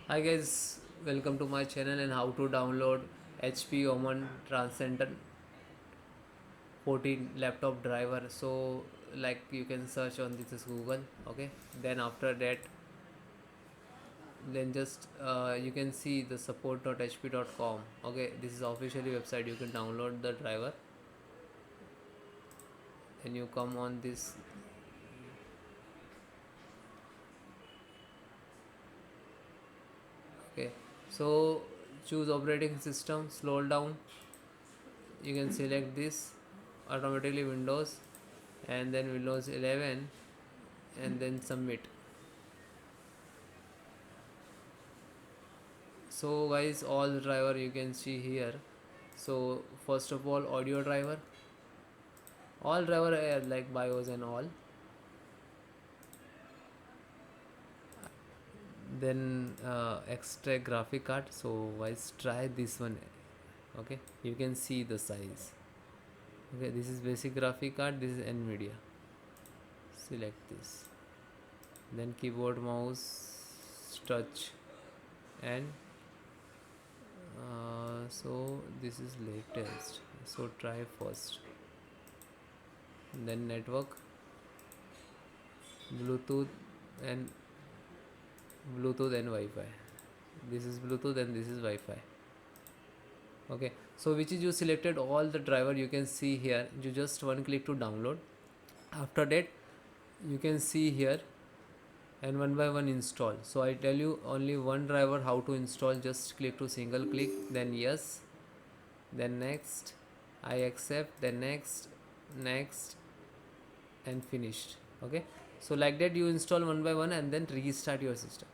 Hi guys, welcome to my channel and how to download HP OMEN Transcend 14 laptop driver. So like you can search on this is Google, okay. Then after that, then just you can see the support.hp.com. Okay, this is officially website. You can download the driver and you come on this. Okay, so choose operating system, scroll down, you can select this automatically Windows and then Windows 11 and then submit. So guys, all the driver you can see here. So first of all, audio driver, all driver are like BIOS and all. Then extract graphic card. So guys, try this one. Okay, you can see the size. Okay, this is basic graphic card, this is NVIDIA. Select this, then keyboard, mouse, touch, and so this is latest, so try first. Then network, bluetooth and bluetooth and Wi-Fi. This is bluetooth and this is Wi-Fi. Okay, so which is you selected all the driver, you can see here. You just one click to download. After that, you can see here and one by one install. So I tell you only one driver how to install. Just click to single click, then yes, then next, I accept, then next, and finished. Okay, so like that you install one by one and then restart your system.